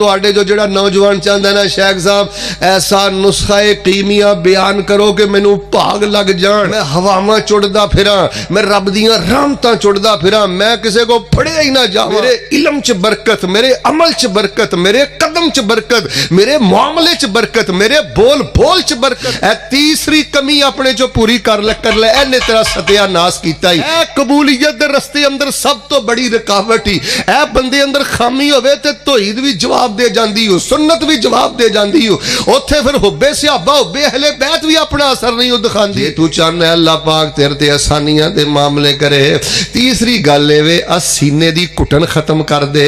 تو جو جڑا نوجوان چاہتا ہے نا شیخ صاحب ایسا نسخہ قیمیا بیان کرو کہ مینوں بھاگ لگ جان، میں ہواواں چڑھدا پھراں، میں رب دیاں رحمتاں چڑھدا پھراں، میں کسے کو پھڑیا ہی نہ جاواں، میرے علم چ برکت، میرے عمل چ برکت، میرے قدم چ برکت، میرے معاملے چ برکت، میرے بول چ برکت۔ اے تیسری کمی اپنے جو پوری کر لے اے نے تیرا ستیا ناس کیتا ہی۔ اے قبولیت دے رستے اندر سب تو بڑی رکاوٹ ہی اے بندے اندر خامی ہوئے تے توحید بھی جواب دے جاندی ہو، سنت بھی جواب دے جاندی ہو، اوتھے پھر حب صحابہ حب اہل بیت بھی اپنا اثر نہیں دکھاندی۔ تو چاہنا ہے اللہ پاک تیرے تے آسانیاں دے معاملے کرے۔ تیسری گل اے وے سینے دی کٹن ختم کر دے،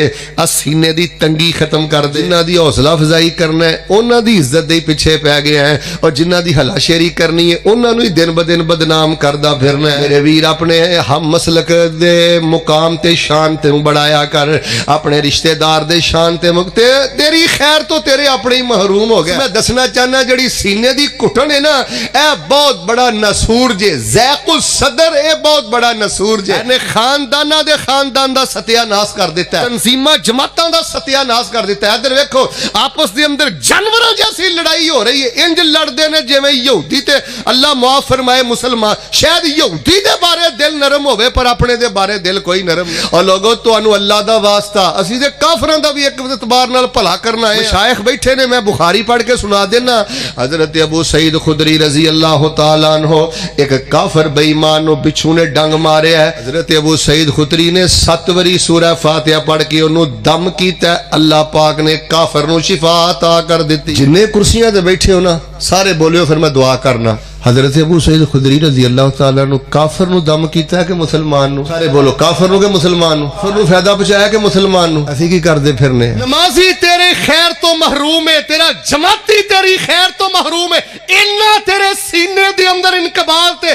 سینے دی تنگی ختم کر دے۔ جنہاں دی حوصلہ افزائی کرنا ہے انہاں دی عزت دے پیچھے پے گئے ہیں، اور جنہاں دی ہلا شیری کرنی ہے انہاں نوں ہی دن بدن بدنام کردا پھرنا ہے۔ میرے ویر اپنے ہم مسلک دے مقام تے شان تے بڑھایا کر، اپنے رشتہ دار دے شان تے مکتے تیری خیر تو تیرے اپنے ہی محروم ہو گیا۔ میں دسنا چاہنا جڑی سینے دی کٹن ہے نا اے بہت بڑا نسور جے، ذیق الصدر اے بہت بڑا نسور جے، نے خاندانہ دے خاندان دا ستیہ ناس کر دیتا ہے، تنظیمہ جماعتاں دا ستیہ ناس کر دیتا ہے۔ ادھر ویکھو آپس دے اندر جانوراں جیسی لڑائی ہو رہی ہے، انج لڑدے نے جویں یہودی تے اللہ معاف فرمائے مسلمان، شاید یہودی دے بارے دل نرم ہوئے پر اپنے دے بارے دل کوئی نرم نہیں۔ اور لوگوں تانوں اللہ دا واسطہ اسی دے کافراں دا بھی ایک اعتبار نال بھلا کرنا ہے۔ مشائخ بیٹھے نے، میں بخاری پڑھ کے سنا دینا۔ حضرت ابو سعید خدری رضی اللہ تعالیٰ عنہ ایک کافر بے ایمان نو بچھو نے ڈنگ مارے ہے، حضرت ابو سعید خدری نے 7 واری سورہ فاتحہ پڑھ کے انہوں دم کیتا ہے، اللہ پاک نے کافر نو شفا عطا کر دیتی۔ جنہیں کرسیاں دے بیٹھے ہو نا سارے بولیو پھر میں دعا کرنا۔ حضرت ابو سعید خدری رضی اللہ تعالیٰ عنہ کافر نو دم کیتا ہے کہ مسلمان نو؟ سارے بولو کافر نو کہ مسلمان نو؟ پھر نو فائدہ پہنچایا کہ مسلمان نو؟ ایسی کی کر دے پھرنے؟ نمازی تیرے خیر تو محروم ہے، تیرا جماعتی تیری خیر تو محروم ہے، انہاں تیرے سینے دے اندر انقبال تے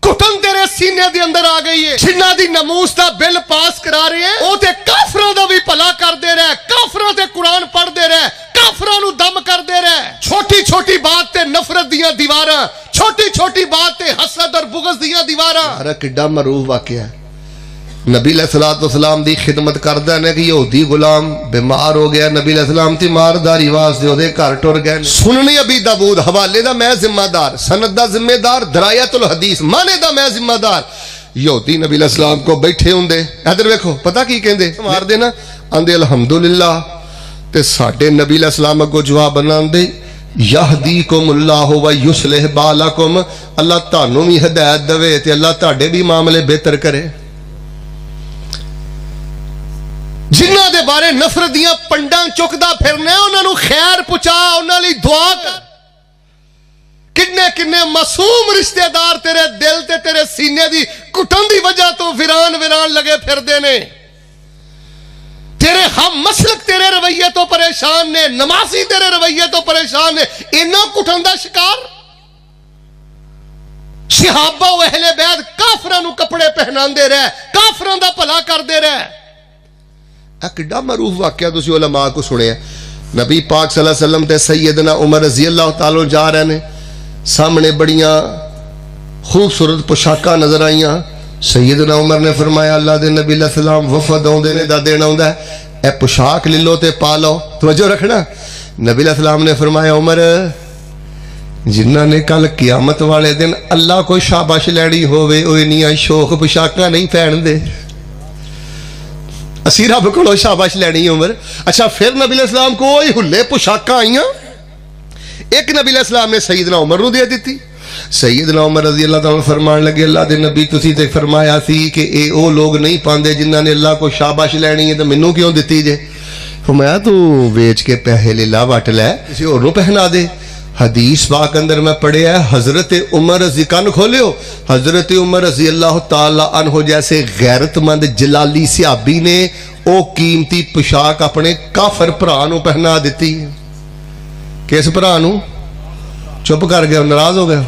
کٹن تیرے سینے دے اندر آ گئی ہے، جنہ دی نموس دا بل پاس کرا رہے ہیں او تے کافراں دا بھی بھلا کر دے رہے، کافراں تے قرآن پڑھ دے رہے، کافراں نو دم کر دے رہے، چھوٹی چھوٹی بات تے نفرت دیاں دیواراں، چھوٹی چھوٹی بات تے حسد اور بغض دیاں دیواراں۔ ارے کڈا معروف واقعہ ہے، نبی علیہ السلام دی خدمت کردہ نے کہ یہودی غلام بیمار ہو گیا، نبی علیہ السلام تی مارداری واس دے دے گھر ٹر گئے۔ سننی ابی داؤد حوالے دا میں ذمہ دار، سند دا ذمہ دار، درایت الحدیث مانے دا میں ذمہ دار۔ یہودی نبی علیہ السلام کو بیٹھے ہوں دے، ادھر ویکھو پتہ کی کہندے مار دے نا آندے الحمدللہ، تے ساڈے نبی علیہ السلام کو جواب بناندے یہدیکم اللہ و یصلح بالکم، اللہ تانوں بھی ہدایت دے تے اللہ تہاڈے بھی معاملے بہتر کرے۔ جنہ دے بارے نفرت دیاں پنڈاں چکدا پھرنے انہاں نوں خیر پہنچا، انہاں لئی دعا کر۔ کنے کنے معصوم رشتہ دار تیرے دل تے تیرے سینے دی کٹن دی وجہ تو ویران لگے پھردے نے، تیرے ہم مسلک تیرے رویے تو پریشان نے، نمازی تیرے رویے تو پریشان نے، انہاں کٹن دا شکار۔ صحابہ و اہل بیت کافراں نوں کپڑے پہناندے رہے، کافراں دا بھلا کردے رہے۔ کڈا معروف واقعہ تسی علماء کو سنے ہیں، نبی پاک صلی اللہ علیہ وسلم تے سیدنا عمر رضی اللہ تعالیٰ جا رہے ہیں، سامنے بڑیاں خوبصورت پوشاکاں نظر آئیاں، سیدنا عمر نے فرمایا اللہ دے نبی علیہ السلام وفد آؤندے نے دا دینا ہوندا ہے، اے پوشاک لے لو تے پا لو، توجہ رکھنا۔ نبی علیہ السلام نے فرمایا عمر جنہاں نے کل قیامت والے دن اللہ کو شاباش لینی ہوئے اوہ انیاں شوخ پوشاکاں نہیں پہن دے، اسی رب کو شاباش لینی عمر۔ اچھا پھر نبی علیہ السلام کو وہی ہلے پوشاکاں آئیاں، ایک نبی علیہ السلام نے سیدنا عمر نو دے دیتی۔ سیدنا عمر رضی اللہ تعالیٰ فرمان لگے اللہ دے نبی تسی تے فرمایا سی کہ اے او لوگ نہیں پاندے جنہاں نے اللہ کو شاباش لینی ہے تو منوں کیوں دیتی جے؟ فرمایا تو بیچ کے پیسے لے لا وٹ لے کسی اور نو پہنا دے۔ حدیث پاک اندر میں پڑھے ہے حضرت عمر رضی کان کھولے ہو، حضرت عمر رضی اللہ تعالیٰ عنہ جیسے غیرت مند جلالی صحابی نے او قیمتی پوشاک اپنے کافر پرانو پہنا دیتی۔ کس پرانو؟ چپ کر گیا، ناراض ہو گیا؟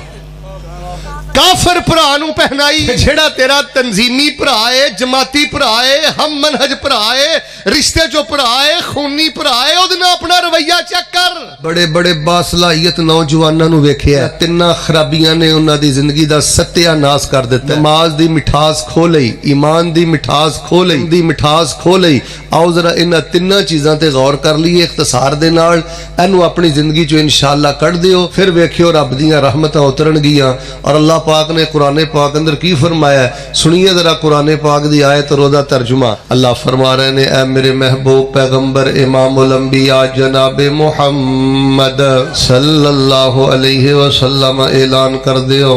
کافر پرانو پہنائی، جھڑا تیرا تنظیمی پرائے، جماعتی پرائے، ہم منہج پرائے، رشتے جو پرائے، خونی پرائے، او دن اپنا رویہ ਰੁਪਈਆ ਚੈੱਕ ਕਰ। ਬੜੇ ਬੜੇ ਬਾਸਲਾਹੀਅਤ ਨੌਜਵਾਨਾਂ ਨੂੰ ਵੇਖਿਆ, ਤਿੰਨਾਂ ਖਰਾਬੀਆਂ ਨੇ ਉਹਨਾਂ ਦੀ ਜ਼ਿੰਦਗੀ ਦਾ ਸਤਿਆਨਾਸ਼ ਕਰ ਦਿੱਤਾ। ਨਮਾਜ਼ ਦੀ ਮਿਠਾਸ ਖੋ ਲਈ, ਈਮਾਨ ਦੀ ਮਿਠਾਸ ਖੋ ਲਈ, ਦੀ ਮਿਠਾਸ ਖੋ ਲਈ। ਆਓ ਜ਼ਰਾ ਇਹਨਾਂ ਤਿੰਨਾਂ ਚੀਜ਼ਾਂ ਤੇ ਗੌਰ ਕਰ ਲਈਏ ਇਖਤਸਾਰ ਦੇ ਨਾਲ। ਇਹਨੂੰ ਆਪਣੀ ਜ਼ਿੰਦਗੀ ਚੋਂ ਇਨਸ਼ਾਅੱਲਾ ਕੱਢ ਦਿਓ, ਫਿਰ ਵੇਖਿਓ ਰੱਬ ਦੀਆਂ ਰਹਿਮਤਾਂ ਉਤਰਨਗੀਆਂ। اور اللہ پاک نے قرآن پاک اندر کی فرمایا ہے، سنیے ذرا قرآن پاک دی آیت اور دا ترجمہ۔ اللہ فرما رہے ہیں اے میرے محبوب پیغمبر امام الانبیاء جناب محمد صلی اللہ علیہ وسلم اعلان کر دیو،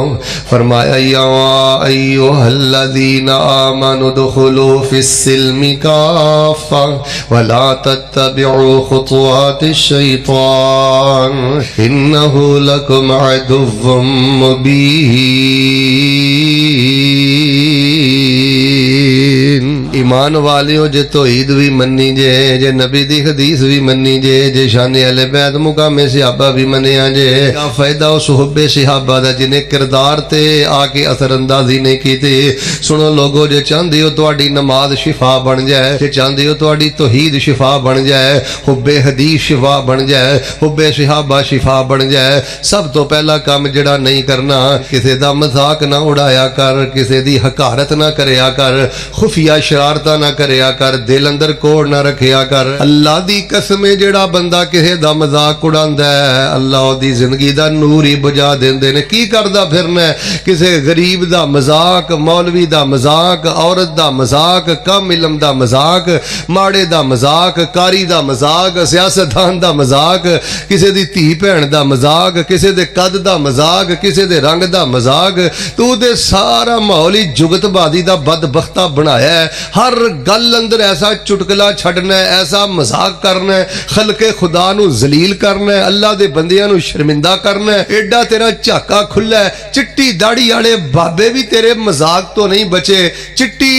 فرمایا یا ایوہ الذین آمنوا ادخلوا فی السلم کافہ ولا تتبعوا خطوات الشیطان انہ لکم عدو مبین۔ ایمان والیوں جے توحید بھی منی جے، جے نبی دی حدیث بھی منی جے، جے شان اہل بیت مقام صحابہ بھی منیا جے، کیا فائدہ اس حب صحابہ دا جنہیں کردار تے آ کے اثر اندازی نہیں کی تھی۔ سنو لوگو، جے چاندی ہو تواڈی نماز شفا بن جائے، جے چاندی ہو تواڈی توحید شفا بن جائے، حب حدیث شفا بن جائے، حب صحابہ شفا بن جائے، سب تو پہلا کام جڑا نہیں کرنا، کسے دا مذاق نہ اڑایا کر، کسے دی حقارت نہ کریا کر، خفیہ شرارتاں نہ کریا کر، دل اندر کوڑ نہ رکھیا کر۔ اللہ دی قسم جڑا بندہ کسے دا مذاق اڑاندا ہے، اللہ دی زندگی دا نور ہی بجا دیندے نے۔ کی کردا پھرنا ہے؟ کسے غریب دا مذاق، مولوی دا مذاق، عورت دا مذاق، کم علم دا مذاق، ماڑے دا مذاق، کاری دا مذاق، سیاستدان دا مذاق، کسے دی دھی بہن دا مذاق، کسے دے قد دا مذاق، کسے دے رنگ دا مذاق، تو دے سارا ماحول ہی جگت بازی دا بدبختہ بنایا ہے۔ ہر گل اندر ایسا چٹکلا چھڑنا ہے، ایسا مذاق کرنا ہے، خلق خدا نو ذلیل کرنا ہے، اللہ دے بندیاں نو شرمندہ کرنا ہے۔ ایڈا تیرا چاکا کھلا ہے، چٹی داڑھی والے بابے بھی تیرے مذاق تو نہیں بچے، چٹی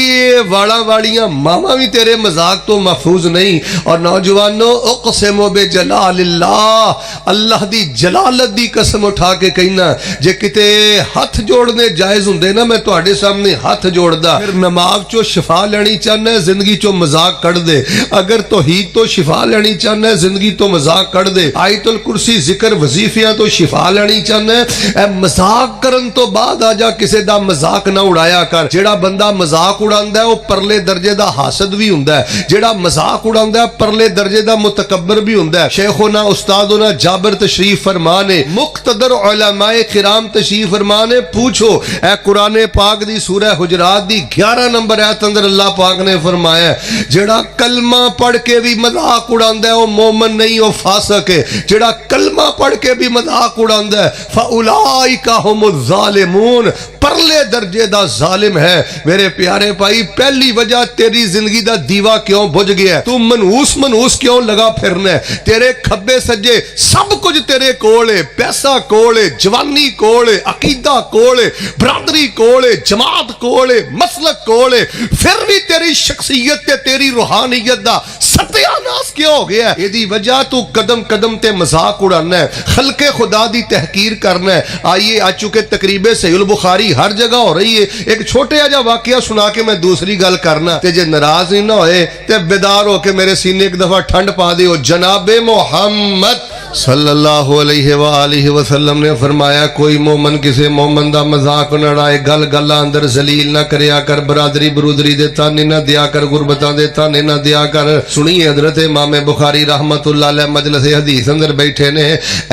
واڑا واڑیاں ماما بھی تیرے مذاق تو محفوظ نہیں۔ اور نوجوانوں، اقسم بجلال اللہ، اللہ دی جلالت دی قسم اٹھا کے کہنا، جے کتے ہاتھ جوڑنے جائز ہوندے نا، میں تواڈے سامنے ہاتھ جوڑدا۔ پھر نماز چو شفا لینی چاہنا ہے، زندگی چو مذاق کٹ دے۔ اگر توحید تو شفا لینی چاہنا ہے، زندگی تو مذاق کٹ دے۔ آیت الکرسی ذکر وظیفیاں تو شفا لینی چاہنا ہے، اے مذاق کرن تو بعد آ جا، کسے دا مذاق نہ اڑایا کر۔ جیڑا بندہ مذاق اڑاندا ہے وہ پرلے درجے دا حاسد بھی ہوندا ہے، جیڑا مذاق اڑاندا ہے پرلے درجے دا متکبر بھی ہوندا ہے۔ شیخنا استادنا جابر تشریف فرما نے، مقتدر علماء کرام تشریف فرما نے، پوچھو اے قرآن پاک دی سورہ حجرات دی 11 نمبر آیت اندر اللہ پاک نے فرمایا ہے، جیڑا کلمہ پڑھ کے بھی مذاق اڑاندا ہے وہ مومن نہیں، وہ فاسق ہے۔ جیڑا کلمہ پڑھ کے بھی مذاق اڑاندا ہے فاولائک هم الظالمون، پرلے درجے دا ظالم ہے۔ میرے پیارے بھائی، پہلی وجہ تیری زندگی دا دیوا کیوں بجھ گیا ہے؟ تو منحوس کیوں لگا پھرنا ہے؟ تیرے کھبے سجے سب کچھ تیرے کول ہے، پیسہ کول ہے، جوانی کول ہے، عقیدہ کول ہے، برادری کول ہے، جماعت کول ہے، مسلک کول ہے، پھر بھی تیری شخصیت تے تیری روحانیت دا ستیاناس کیوں ہو گیا ہے؟ یہ دی وجہ تو قدم قدم تے مذاق اڑانا ہے، خلق خدا دی تحقیر کرنا ہے۔ آئیے آ چکے تقریب صحیح البخاری ہر جگہ ہو رہی ہے، ایک چھوٹے جا واقعہ سنا کے میں دوسری گل کرنا، تے جے ناراض نہیں نہ ہوئے تے بیدار ہو کے میرے سینے ایک دفعہ ٹھنڈ پا دیو۔ جناب محمد صلی اللہ علیہ وآلہ وسلم نے فرمایا، کوئی مومن کسے مومن دا مذاق نہ اڑائے، گل گلا اندر ذلیل نہ کریا کر، برادری برودری دے تانے نہ دیا کر، غربتاں دے تانے نہ دیا کر۔ سنیے حضرت امام بخاری رحمت اللہ علیہ مجلس حدیث اندر بیٹھے نے،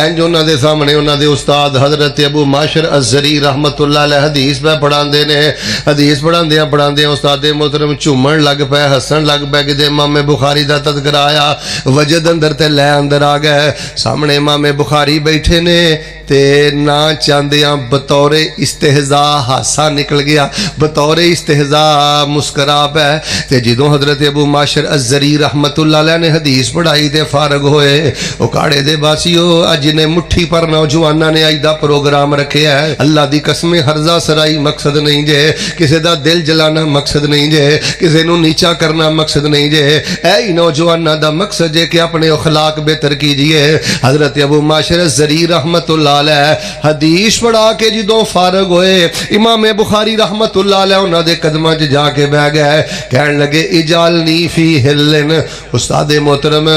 انج انہاں دے سامنے انہاں دے استاد حضرت ابو معاشر الزری رحمت اللہ علیہ حدیث پہ پڑھاندے نے۔ حدیث پڑھاندے استاد محترم چومن لگ پے، ہسن لگ پے کہ امام بخاری دا تذکرہ آیا، وجد اندر تے لے اندر آ گئے۔ سامنے امام بخاری بیٹھے نے تے نہ چاندیاں بطور استہزاء ہاسا نکل گیا، بطور استہزاء مسکرا پہ۔ تے جدوں حضرت ابو معاشر الزری رحمت اللہ علیہ نے حدیث پڑھائی تے فارغ ہوئے، او کاڑے دے باسیو اج نے مٹھی پر نوجواناں نے اج دا پروگرام رکھیا ہے۔ اللہ دی قسم ہرزہ سرائی مقصد نہیں جے، کسے دا دل جلانا مقصد نہیں جے، کسے نو نیچا کرنا مقصد نہیں جے، اے نوجواناں دا مقصد جے کہ اپنے اخلاق بہتر کیجئے، حضرت ابو معشر زری رحمتullah علیہ حدیث پڑھا کے جدوں فارغ ہوئے امام بخاری رحمتullah علیہ انہاں دے قدماں چ جا کے بیٹھ گئے کہن لگے اجالنی فی ہلن استاد محترم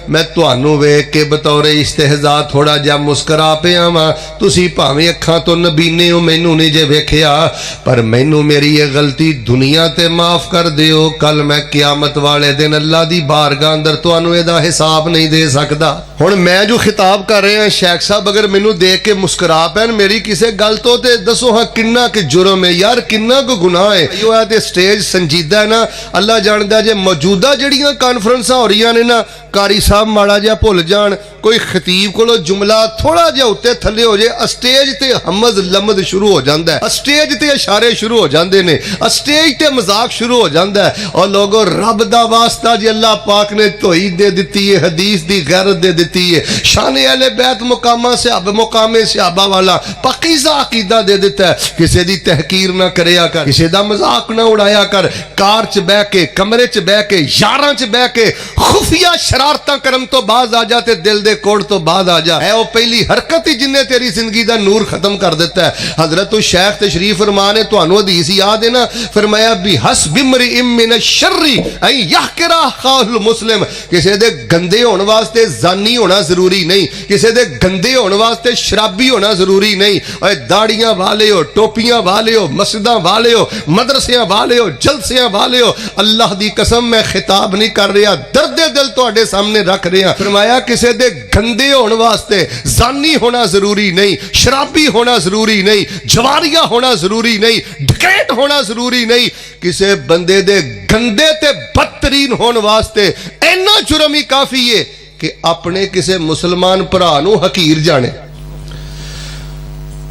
میں تانوں ویکھ کے بطور استہزاء تھوڑا جا مسکرا پیا وا تسی بھاویں اکھاں تو نبینے ہو مینوں نہیں جے ویکھیا پر مینوں میری یہ غلطی دنیا تے معاف کر دیو کل میں قیامت والے دن اللہ دی بارگاہ اندر تانوں اے دا حساب نہیں دے سکدا ہن میں جو خطاب کر رہے ہیں شیخ صاحب اگر مینوں دیکھ کے مسکرا پین میری کسے گل تو تے دسو ہاں کنا کہ جرم ہے یار کنا کو گناہ ہے یہ ہے تے سٹیج سنجیدہ ہے نا اللہ جاندا جے موجودہ جڑیاں کانفرنساں ہو رہی نے نا کاری صاحب ماڑا جا بھول جان کوئی خطیب کو جملہ تھوڑا جا اتے تھلے ہو جائے اسٹیج تے حمد لمد شروع ہو جاندہ ہے اسٹیج تے اشارے شروع ہو جاندے نے اسٹیج تے مذاق شروع ہو جاندہ ہے اور لوگوں رب دا واسطہ جی اللہ پاک نے توحید دے دیتی ہے حدیث دی غیرت دے دیتی ہے شان اہل بیت مقامہ مقام صحابہ والا پاکیزہ عقیدہ دے دیتا ہے کسے دی تحقیر نہ کریا کر کسے دا مذاق نہ اڑایا کر کار چ بہ کے کمرے چ بہ کے یاراں چ بہ کے خفیہ شرارتاں کرم تو باز آ جاتے دل دے کوڑ تو بعد آ جا اے وہ پہلی حرکت ہی جن نے تیری زندگی دا نور ختم کر دیتا ہے حضرت شیخ تشریف فرما نے تانوں حدیث یاد ہے نا فرمایا بحسب امرئ من الشر ان یحقر اخاہ المسلم کسی دے گندے ہون واسطے زانی ہونا ضروری نہیں کسی دے گندے ہون واسطے شرابی ہونا ضروری نہیں اے داڑیاں والے ہو ٹوپیاں والے ہو مسجداں والے ہو مدرسیاں والے ہو جلسیاں والے ہو اللہ دی قسم میں خطاب نہیں کر رہا درد دل تواڈے سامنے رکھ رہا فرمایا کسی دے گندے ہونے واسطے زانی ہونا ضروری نہیں شرابی ہونا ضروری نہیں جواریہ ہونا ضروری نہیں ڈکیٹ ہونا ضروری نہیں کسی بندے دے گندے تے بدترین ہونے واسطے اینا جرم ہی کافی ہے کہ اپنے کسی مسلمان پرانو حقیر جانے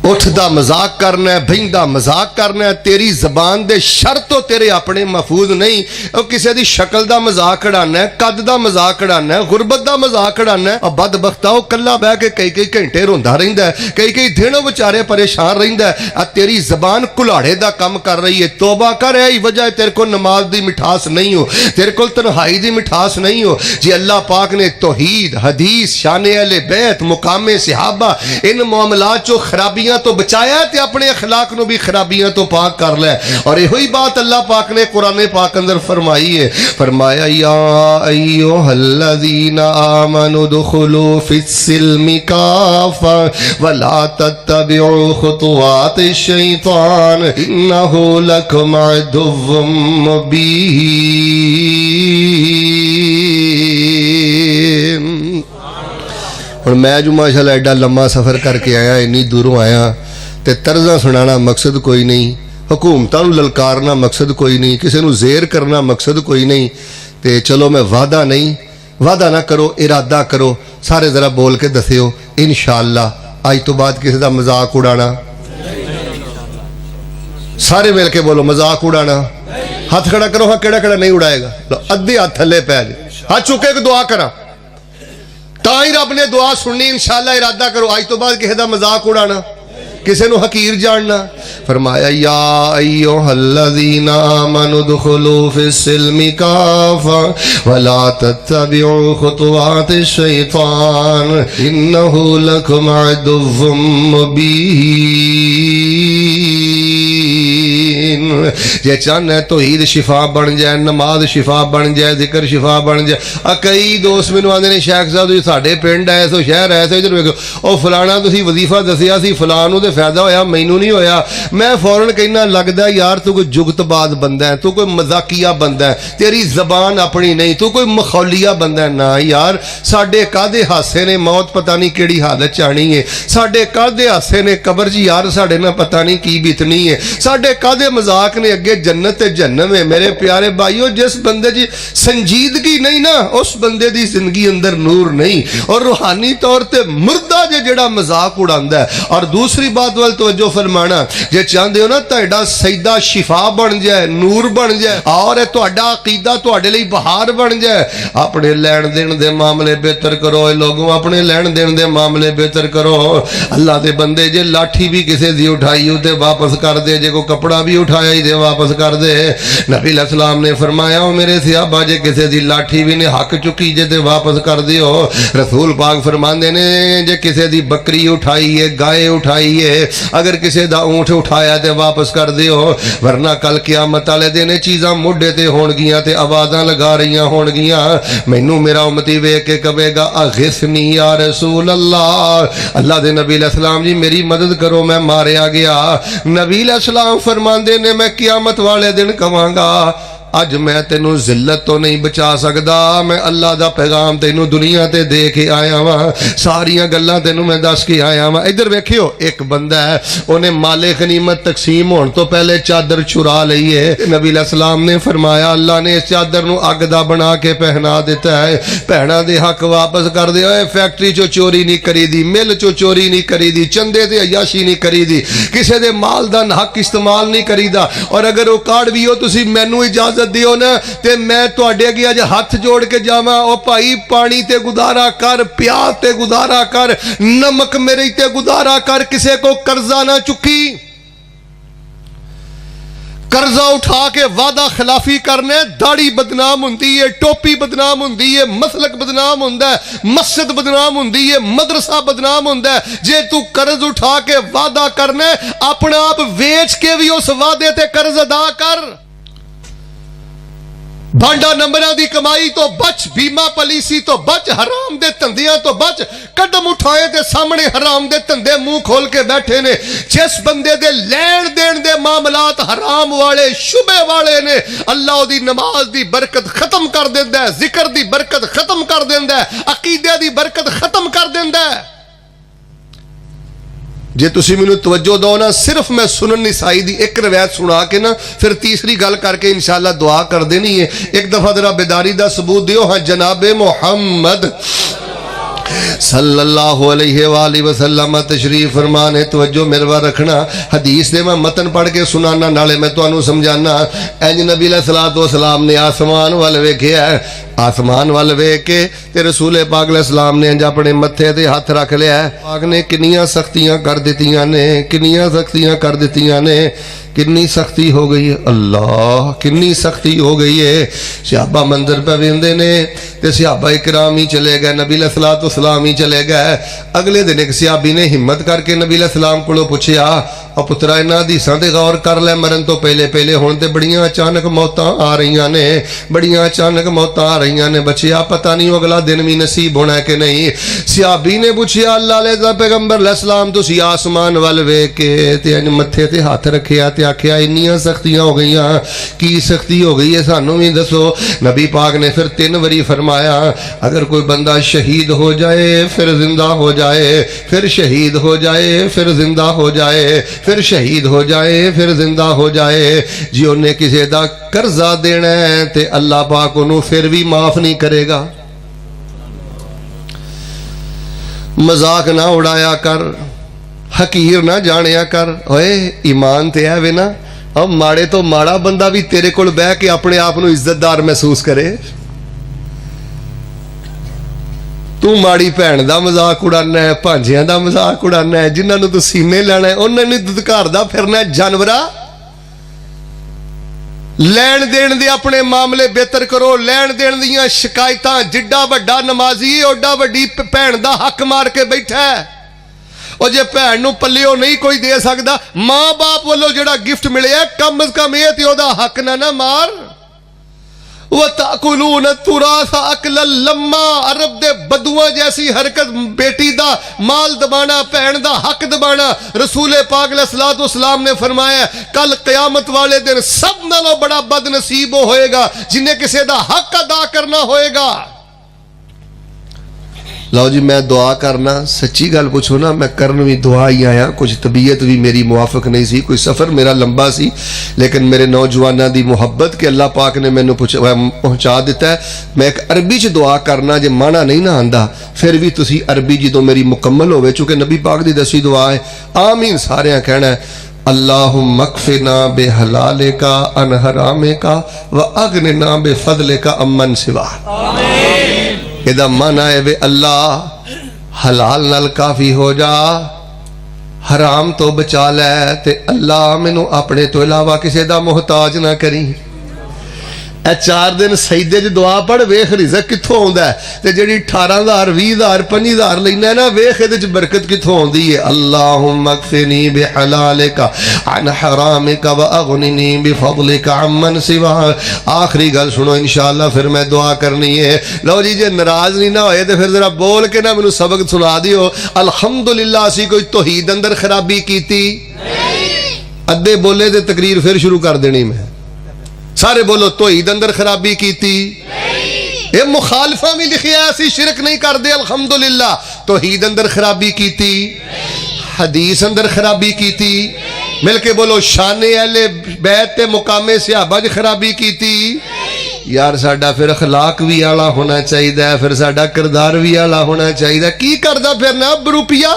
اٹھ دا مذاق کرنا ہے بھین دا مذاق کرنا ہے تیری زبان دے شرط تو تیرے اپنے محفوظ نہیں اور کسی دی شکل دا مذاق اڑانا ہے قد دا مذاق اڑانا ہے غربت دا مذاق اڑانا ہے اور بدبختاؤ کلا بہ کے کئی گھنٹے روندا رہندا ہے کئی دنوں بیچارے پریشان رہندا ہے اور تیری زبان کلاڑے دا کم کر رہی ہے توبہ کر ہے وجہ تیرے کو نماز دی مٹھاس نہیں ہو تیرے کو تنہائی دی مٹھاس نہیں ہو جی اللہ پاک نے توحید حدیث شان اہل بیت مقام صحابہ ان معاملات جو خرابیاں تو بچایا تے اپنے اخلاق نو بھی خرابیاں تو پاک کر لے اور یہی بات اللہ پاک نے قرآن پاک اندر فرمائی ہے فرمایا یا ایھا الذین آمنوا ادخلوا فی السلم کافہ ولا تتبعوا خطوات الشیطان انہ لکم عدو مبین اور میں جو ماشاءاللہ ایڈا لمبا سفر کر کے آیا انی دوروں آیا تے طرزاں سنانا مقصد کوئی نہیں حکومتاں نوں للکارنا مقصد کوئی نہیں کسی نوں زیر کرنا مقصد کوئی نہیں تے چلو میں وعدہ نہ کرو ارادہ کرو سارے ذرا بول کے دسیو انشاءاللہ آج تو بعد کسی دا مذاق اڑانا سارے مل کے بولو مذاق اڑانا ہاتھ کھڑا کرو ہاں کیڑا نہیں اڑائے گا ادھے ہاتھ تھلے پہ جے ہاتھ چکے کہ دعا کرا تائی رب نے دعا سننی انشاءاللہ ارادہ کرو آج تو بعد کسی دا مذاق اڑانا کسی نو حقیر جاننا فرمایا یا ایھا الذین آمنوا ادخلوا فی السلم کافہ ولا تتبعوا خطوات الشیطان انہ لکم عدو مبین جے چاہنا ہے توحید شفا بن جائے نماز شفا بن جائے ذکر شفا بن جائے کئی دوست مینوں آندے نے شیخ صاحب تسی ساڈے پنڈ آئے سو شہر آئے سو ادھر ویکھو او فلانا تسی وظیفہ دسیا سی فلاں نوں تے فائدہ ہویا مینوں نہیں ہویا میں فوراً کہنا لگدا یار تو کوئی جگت باز بندہ ہے تو کوئی مذاقیہ بندہ ہے تیری زبان اپنی نہیں تو کوئی مخولیہ بندہ ہے نا یار ساڈے کادے ہاسے نے موت پتہ نہیں کیڑی حالت چانی ہے ساڈے کادے ہاسے نے قبر جی یار ساڈے نہ پتہ نہیں کی بیتنی ہے ساڈے کادے مذاق نے اگے جنت تے جہنم ہے میرے پیارے بھائیو جس بندے جی سنجیدگی نہیں نا اس بندے دی زندگی اندر نور نہیں اور روحانی طور تے مردہ جڑا مذاق اڑاندا ہے اور دوسری بات وال توجہ فرمانا جے چاہندے ہو نا تہاڈا سجدہ شفا بن جائے نور بن جائے اور تہاڈا عقیدہ تہاڈے لئی بہار بن جائے اپنے لین دین دے معاملے بہتر کرو اے لوگوں اپنے لین دین دے معاملے بہتر کرو اللہ دے بندے جے لاٹھی بھی کسے دی اٹھائی تے واپس کر دے جے کو کپڑا بھی اٹھایا لاٹھی دے واپس کر دے. نبی علیہ السلام نے فرمایا او میرے صحابہ جے کسے دی لاٹھی بھی نے حق چکی جے تے واپس کر دیو. رسول پاک فرماندے نے جے کسے دی بکری اٹھائی ہے گائے اٹھائی ہے اگر کسے دا اونٹ اٹھایا تے واپس کر دیو ورنہ کل قیامت والے دن چیزاں موڈے تے ہون گیاں تے آوازاں لگا رہیاں ہون گیاں. مینوں میرا امتی ویکھ کے کہے گا اغثنی یا رسول اللہ, اللہ دے نبی علیہ السلام جی میری مدد کرو میں ماریا گیا. نبی علیہ السلام فرماندے نے میں قیامت والے دن کہاں گا اج میں تینوں ذلت تو نہیں بچا سکدا, میں اللہ دا پیغام تینوں دنیا تے دے کے آیا ہاں, ساریاں گلاں تینوں میں دس کے آیا ہاں. ادھر ویکھیو ایک بندہ ہے انہیں مال غنیمت تقسیم ہون تو پہلے چادر چرا لئی ہے. نبی علیہ السلام نے فرمایا اللہ نے اس چادر نو اگ دا بنا کے پہنا دیتا ہے, بھیڑاں دے حق واپس کر دے. اے فیکٹری چو چوری نہیں کری دی, مل چو چوری نہیں کری دی, چندے تے عیاشی نہیں کری دی, کسے دے مال دا حق استعمال نہیں کری دا. اور اگر وہ کارڈ بھی ہو تسی مینوں اجازت دیو نا تے میں تواڈے اگے اج ہاتھ جوڑ کے جاواں او بھائی پانی تے گزارا کر, پیاس تے گزارا کر, نمک میرے تے گزارا کر, کسے کو قرضہ نہ چکی. قرضہ اٹھا کے وعدہ خلافی کرنے داڑھی بدنام ہوندی ہے, ٹوپی بدنام ہوندی ہے, مسلک بدنام ہوندا ہے, مسجد بدنام ہوندی ہے, مدرسہ بدنام ہوندا ہے. جے تو قرض اٹھا کے وعدہ کرنے اپنا آپ ویچ کے بھی اس وعدے تے قرض ادا کر. بانڈا نمبرہ دی کمائی تو بچ, بیمہ پالیسی تو بچ, حرام دے تندیاں تو بچ. قدم اٹھائے دے سامنے حرام دے تندے منہ کھول کے بیٹھے نے. جس بندے دے لین دین دے معاملات حرام والے شبے والے نے اللہ دی نماز دی برکت ختم کر دیندا ہے, ذکر دی برکت ختم کر دیندا ہے, عقیدے دی برکت ختم کر دیندا ہے. جے تسی مینوں توجہ دو نا صرف میں سنن نسائی دی ایک روایت سنا کے نا پھر تیسری گل کر کے انشاءاللہ دعا کر دینی ہے. ایک دفعہ ذرا بیداری دا ثبوت دیو. ہاں جناب محمد صلی اللہ علیہ وآلہ وسلم تشریف فرمانے. توجہ میرے بار رکھنا, حدیث دے میں متن پڑھ کے سنانا نالے میں تو انہوں سمجھانا. اینج نبی علیہ السلام نے آسمان والے ویکھیا ہے, آسمان والے ویکھ کے تے رسول پاک علیہ السلام نے انج اپنے متھے تے ہاتھ رکھ لیا ہے. پاک نے کنیاں سختیاں کر دتیاں نے, کنیاں سختیاں کر دتیاں نے. کنی سختی ہو گئی ہے, اللہ کنی سختی ہو گئی ہے. صحابہ منظر پہ ویندے نے تے صحابہ اکرام ہی چلے گئے, نبی علیہ السلام ہی چلے گئے. اگلے دن ایک صحابی نے ہمت کر کے نبی علیہ السلام کو پوچھیا اور پترا انہاں حدیثاں تے غور کر لے, مرن تو پہلے پہلے ہون تے بڑیاں اچانک موتاں آ رہیاں نے, بڑیاں اچانک موتاں آ رہیاں نے. بچیا پتہ نہیں اگلا دن بھی نصیب ہونا ہے کہ نہیں. صحابی نے پوچھیا اللہ علیہ پیغمبر علیہ السلام تسی آسمان وال ویکھ کے تے انج متھے تے ہاتھ رکھیا تے آکھیا انیاں سختیاں ہو گئیاں, کی سختی ہو گئی ہے سانوں بھی دسو. نبی پاک نے پھر 3 واری فرمایا اگر کوئی بندہ شہید ہو جائے پھر زندہ ہو جائے, پھر شہید ہو جائے پھر زندہ ہو جائے, پھر شہید ہو جائے پھر زندہ ہو جائے, جی انہیں کسی دا قرضہ دینا ہے تے اللہ پاک انہوں پھر بھی معاف نہیں کرے گا. مذاق نہ اڑایا کر, حقیر نہ جانیا کر. اوے ایمان تے ہے وے نا, اب ماڑے تو ماڑا بندہ بھی تیرے کول بہ کے اپنے آپ نو عزت دار محسوس کرے. تو ماڑی بھین دا مذاق اڑانا ہے, بھانجیاں دا مذاق اڑانا ہے, جنہاں نو تو سینے لینا ہے انہاں نو دھتکاردا پھرنا ہے. جانورا لین دین دے اپنے معاملے بہتر کرو. لین دین دیاں شکایتاں, جڈا بڑا نمازی اوڈا بڑی بھین دا حق مار کے بیٹھا ہے. اور جے بھین نو پلیو نہیں کوئی دے سکدا, ماں باپ والو جڑا گفٹ ملے ہے کم از کم یہ تے او دا حق نہ مار. وَتَأْكُلُونَ التُّرَاثَ أَكْلًا لَمًّا, عرب دے بدوਆਂ جیسی حرکت, بیٹی دا مال دبانا, بہن دا حق دبانا. رسول پاک علیہ السلام نے فرمایا کل قیامت والے دن سب نالوں بڑا بد نصیب ہوئے گا جنہیں کسی دا حق ادا کرنا ہوئے گا. لو جی میں دعا کرنا, سچی گل پوچھو نا میں کرن بھی دعا ہی آیا. کچھ طبیعت بھی میری موافق نہیں سی, کوئی سفر میرا لمبا سی, لیکن میرے نوجوانہ دی محبت کہ اللہ پاک نے میں پہنچا دیتا ہے. میں ایک عربی چ دعا کرنا, جے مانا نہیں نہ آندا پھر بھی تسی عربی جدوں میری مکمل ہوئے, چونکہ نبی پاک دی دسی دعا ہے. آمین سارے کہنا ہے اللہم اکفنا بحلالک عن حرامک واغننا بفضلک عمن سواک. آمین. یہ دا معنی ہے وے اللہ حلال نال کافی ہو جا, حرام تو بچا لے تے اللہ مینوں اپنے تو علاوہ کسے دا محتاج نہ کری۔ اے 4 دن سجدے چ دعا پڑھ، ویخ رزق کتھوں آندا ہے، تے جڑی 18,000 20,000 25,000 لینا ہے نا، ویخ ادے چ برکت کتھوں آندی ہے۔ اللہم اکفنی بحلالک عن حرامک واغننی بفضلک عمن سواک۔ آخری گل سنو انشاءاللہ، پھر میں دعا کرنی ہے۔ لو جی، جے ناراض نہیں نہ ہوئے تے پھر ذرا بول کے نہ مینوں سبق سنا دیو۔ الحمدللہ اسی کوئی توحید اندر خرابی کیتی؟ ادھے بولے تے تقریر پھر شروع کر دینی میں۔ سارے بولو توحید اندر خرابی کیتی؟ یہ مخالفہ بھی لکھیا ایسی شرک نہیں کر دے الحمدللہ۔ توحید اندر خرابی کیتی؟ حدیث اندر خرابی کیتی؟ مل کے بولو شان اہل بیت تے مقام صحابہ دی خرابی کیتی؟ یار ساڈا پھر اخلاق بھی آلہ ہونا چاہیے، پھر ساڈا کردار بھی آلہ ہونا چاہیے۔ کی کردا پھرنا اب روپیہ؟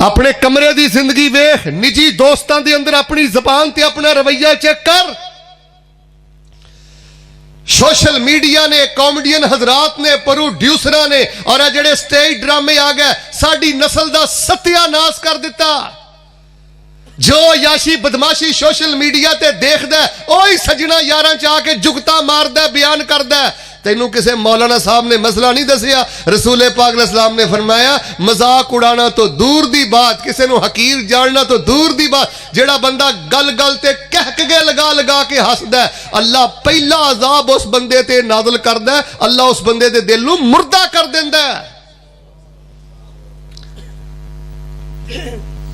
اپنے کمرے دی زندگی ویخ، نجی دوستان دے اندر اپنی زبان تے اپنا رویہ چیک کر۔ سوشل میڈیا نے، کامیڈین حضرات نے، پروڈیوسراں نے اور جڑے سٹیج ڈرامے آ گئے ساڈی نسل دا ستیہ ناس کر دیتا۔ جو یاشی بدماشی سوشل میڈیا تے دیکھ دے اوہی سجنا یاراں چاہ کے جگتا مار دے، بیان کر دے۔ تینوں کسے مولانا صاحب نے مسئلہ نہیں دسیا؟ رسول پاک علیہ السلام نے فرمایا مذاق اڑانا تو دور دی بات، کسے نو حقیر جاننا تو دور دی بات، جیڑا بندہ گل گل تے کہک گے لگا لگا کے ہس دے، اللہ پہلا عذاب اس بندے تے نازل کر دے، اللہ اس بندے دے دل نو مردہ کر دیندا ہے۔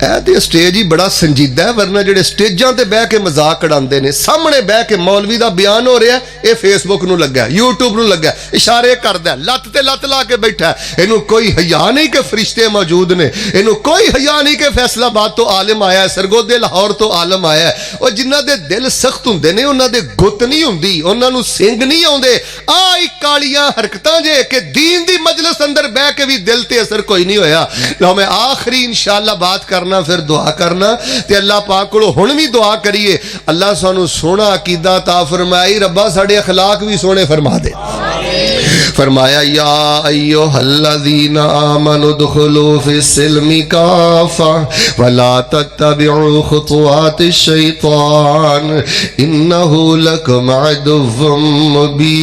اے سٹیج ہی بڑا سنجیدہ ہے، ورنہ جڑے سٹیجاں تے بہ کے مذاق کڑاندے نے، سامنے بہ کے مولوی دا بیان ہو رہا ہے، اے فیس بک نو لگا ہے، یوٹیوب نو لگا ہے، اشارے کردا ہے، لت تے لت لا کے بیٹھا ہے۔ اینو کوئی حیا نہیں کہ فرشتے موجود نے، اینو کوئی حیا نہیں کہ فیصلہ آباد تو عالم آیا ہے، سرگودے لاہور تو عالم آیا ہے۔ اور جنہاں دے دل سخت ہوندے نے، انہاں دے گت نہیں ہوندی، انہاں نو سنگ نہیں آوندے۔ آئی کالیاں حرکتاں جے کہ دین دی مجلس اندر بہ کے بھی دل تے اثر کوئی نہیں ہویا۔ لو میں آخری انشاءاللہ بات کرنا، پھر دعا کرنا تے اللہ پاک کو ہن بھی دعا کریے اللہ سانو سونا عقیدہ عطا فرمائی، ربا ساڈے اخلاق بھی سونے فرما دے۔ فرمایا یا ایھا الذین آمنوا ادخلوا فی السلم کافہ ولا تتبعوا خطوات الشیطان انہ لکم عدو مبین۔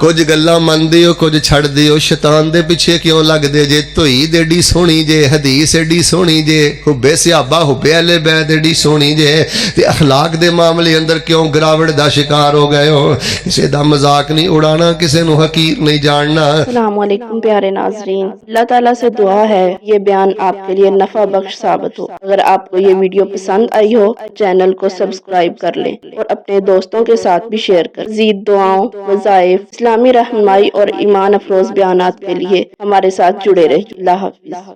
کچھ گلاں من دیو، کچھ چھڑ دیو، شیطان دے پیچھے کیوں لگ دے جے؟ توحید ایڈی سونی جے، حدیث ایڈی سونی جے، حب صحابہ حب اہل بیت ایڈی سونی جے، تے اخلاق دے معاملے اندر کیوں گراوڑ دا شکار ہو گئے ہو؟ کسے دا مذاق نہیں اڑانا، کسے نو حقیر نہیں جاننا۔ السلام علیکم پیارے ناظرین، اللہ تعالیٰ سے دعا ہے یہ بیان آپ کے لیے نفع بخش ثابت ہو۔ اگر آپ کو یہ ویڈیو پسند آئی ہو چینل کو سبسکرائب کر لیں اور اپنے دوستوں کے ساتھ بھی شیئر کر۔ مزید دعاؤں، وظائف، اسلامی رہنمائی اور ایمان افروز بیانات کے لیے ہمارے ساتھ جڑے رہیں۔ اللہ حافظ۔